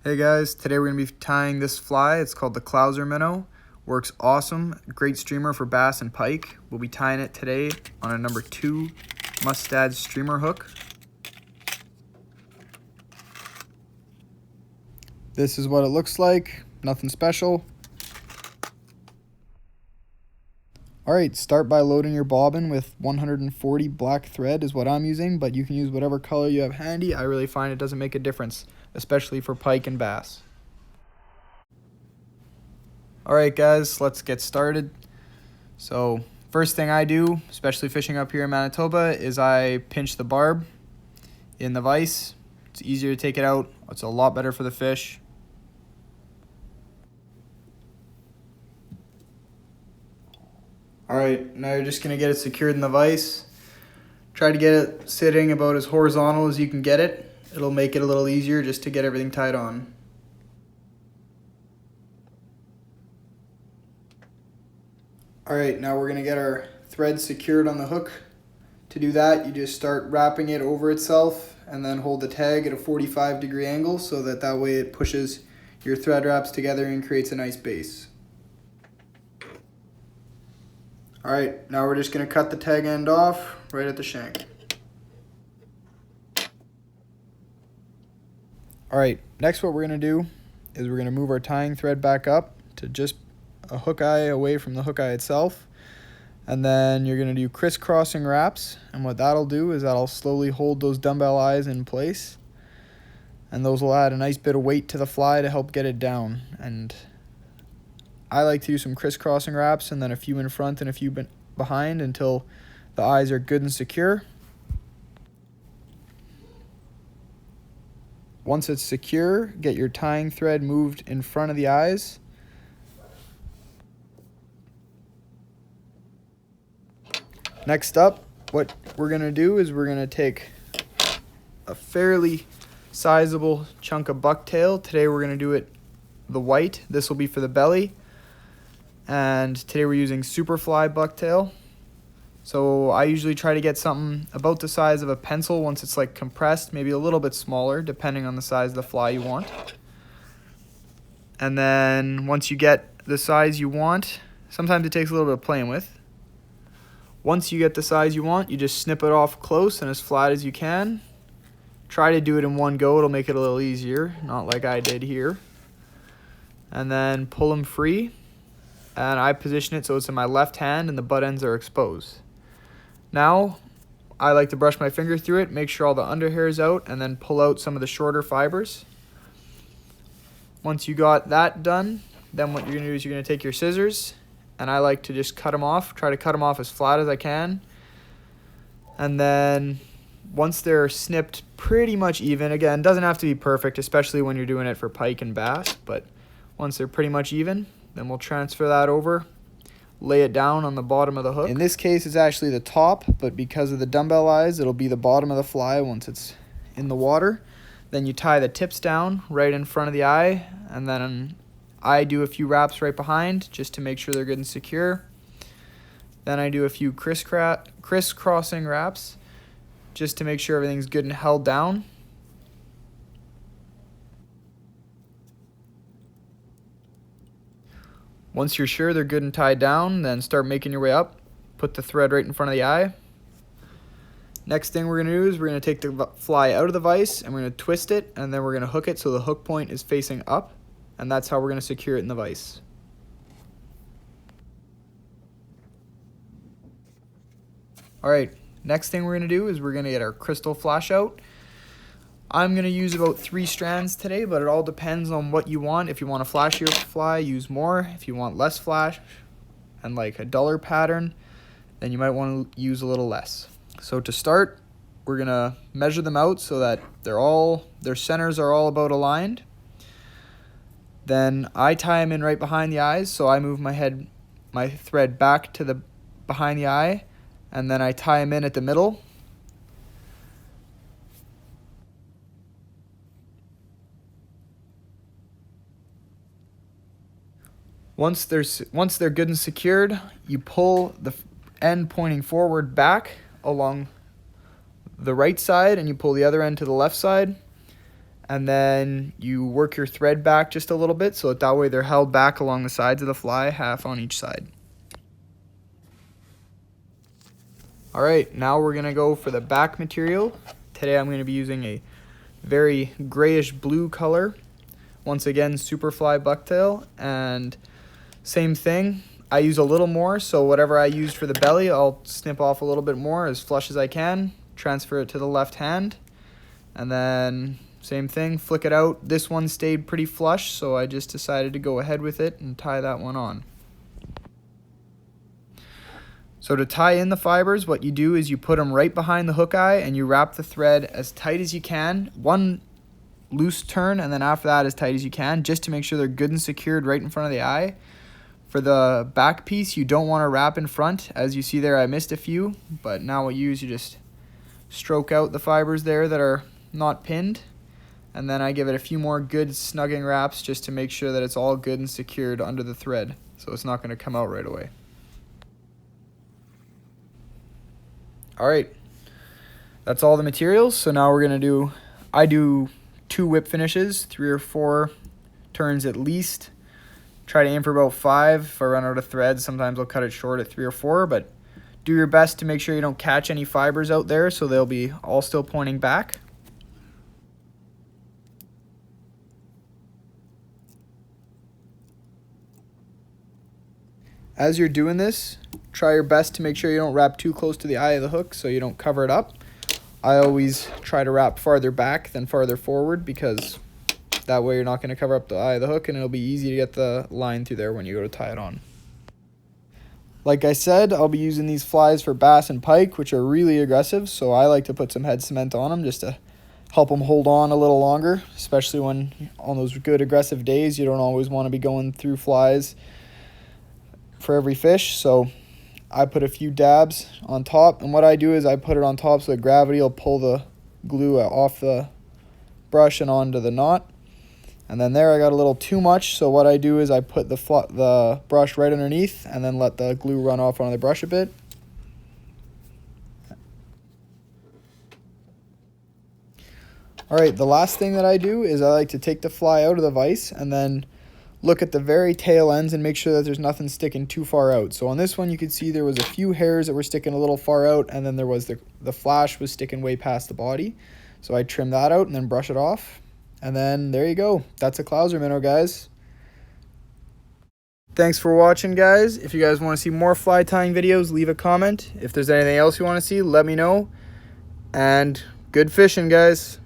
Hey guys, today we're going to be tying this fly. It's called the Clouser Minnow. Works awesome, great streamer for bass and pike. We'll be tying it today on a number 2 mustad streamer hook. This is what it looks like, nothing special. Alright, start by loading your bobbin with 140 black thread is what I'm using, but you can use whatever color you have handy. I really find it doesn't make a difference, especially for pike and bass. Alright guys, let's get started. So first thing I do, especially fishing up here in Manitoba, is I pinch the barb in the vise. It's easier to take it out. It's a lot better for the fish. Alright, now you're just going to get it secured in the vise. Try to get it sitting about as horizontal as you can get it. It'll make it a little easier just to get everything tied on. Alright, now we're going to get our thread secured on the hook. To do that, you just start wrapping it over itself and then hold the tag at a 45-degree angle so that way it pushes your thread wraps together and creates a nice base. Alright, now we're just going to cut the tag end off right at the shank. Alright, next what we're going to do is we're going to move our tying thread back up to just a hook eye away from the hook eye itself. And then you're going to do crisscrossing wraps. And what that'll do is that'll slowly hold those dumbbell eyes in place. And those will add a nice bit of weight to the fly to help get it down. And I like to do some crisscrossing wraps and then a few in front and a few behind until the eyes are good and secure. Once it's secure, get your tying thread moved in front of the eyes. Next up, what we're going to do is we're going to take a fairly sizable chunk of bucktail. Today we're going to do it the white. This will be for the belly. And today we're using Superfly bucktail. So I usually try to get something about the size of a pencil once it's like compressed, maybe a little bit smaller depending on the size of the fly you want. And then once you get the size you want, sometimes it takes a little bit of playing with. Once you get the size you want, you just snip it off close and as flat as you can. Try to do it in one go, it'll make it a little easier, not like I did here. And then pull them free. And I position it so it's in my left hand and the butt ends are exposed. Now, I like to brush my finger through it, make sure all the under hair is out, and then pull out some of the shorter fibers. Once you got that done, then what you're going to do is you're going to take your scissors, and I like to just cut them off, try to cut them off as flat as I can. And then once they're snipped pretty much even, again, it doesn't have to be perfect, especially when you're doing it for pike and bass, but once they're pretty much even, then we'll transfer that over, lay it down on the bottom of the hook. In this case, it's actually the top, but because of the dumbbell eyes, it'll be the bottom of the fly once it's in the water. Then you tie the tips down right in front of the eye, and then I do a few wraps right behind just to make sure they're good and secure. Then I do a few crisscrossing wraps just to make sure everything's good and held down. Once you're sure they're good and tied down, then start making your way up. Put the thread right in front of the eye. Next thing we're going to do is we're going to take the fly out of the vise and we're going to twist it, and then we're going to hook it so the hook point is facing up, and that's how we're going to secure it in the vise. Alright, next thing we're going to do is we're going to get our crystal flash out. I'm going to use about 3 strands today, but it all depends on what you want. If you want a flashier fly, use more. If you want less flash and like a duller pattern, then you might want to use a little less. So to start, we're going to measure them out so that their centers are all about aligned. Then I tie them in right behind the eyes, so I move my thread back to the behind the eye, and then I tie them in at the middle. Once they're good and secured, you pull the end pointing forward back along the right side and you pull the other end to the left side. and then you work your thread back just a little bit so that way they're held back along the sides of the fly, half on each side. All right, now we're gonna go for the back material. Today I'm gonna be using a very grayish blue color. Once again, Superfly bucktail, and same thing. I use a little more, so whatever I used for the belly, I'll snip off a little bit more as flush as I can, transfer it to the left hand, and then same thing, flick it out. This one stayed pretty flush, so I just decided to go ahead with it and tie that one on. So to tie in the fibers, what you do is you put them right behind the hook eye and you wrap the thread as tight as you can. One loose turn, and then after that as tight as you can, just to make sure they're good and secured right in front of the eye. For the back piece, you don't want to wrap in front. As you see there, I missed a few, but now what you use, you just stroke out the fibers there that are not pinned, and then I give it a few more good snugging wraps just to make sure that it's all good and secured under the thread, so it's not going to come out right away. Alright, that's all the materials. So now we're going to do, I do 2 whip finishes, 3 or 4 turns at least. Try to aim for about 5. If I run out of thread, sometimes I'll cut it short at 3 or 4, but do your best to make sure you don't catch any fibers out there so they'll be all still pointing back. As you're doing this, try your best to make sure you don't wrap too close to the eye of the hook so you don't cover it up. I always try to wrap farther back than farther forward because that way you're not going to cover up the eye of the hook and it'll be easy to get the line through there when you go to tie it on. Like I said, I'll be using these flies for bass and pike, which are really aggressive, so I like to put some head cement on them just to help them hold on a little longer, especially when on those good aggressive days you don't always want to be going through flies for every fish. So I put a few dabs on top, and what I do is I put it on top so the gravity will pull the glue off the brush and onto the knot. And then there I got a little too much, so what I do is I put the brush right underneath and then let the glue run off onto the brush a bit. Alright, the last thing that I do is I like to take the fly out of the vise and then look at the very tail ends and make sure that there's nothing sticking too far out. So on this one you could see there was a few hairs that were sticking a little far out, and then there was the flash was sticking way past the body. So I trim that out and then brush it off. And then there you go. That's a Clouser Minnow, guys. Thanks for watching, guys. If you guys want to see more fly tying videos, leave a comment. If there's anything else you want to see, let me know. And good fishing, guys.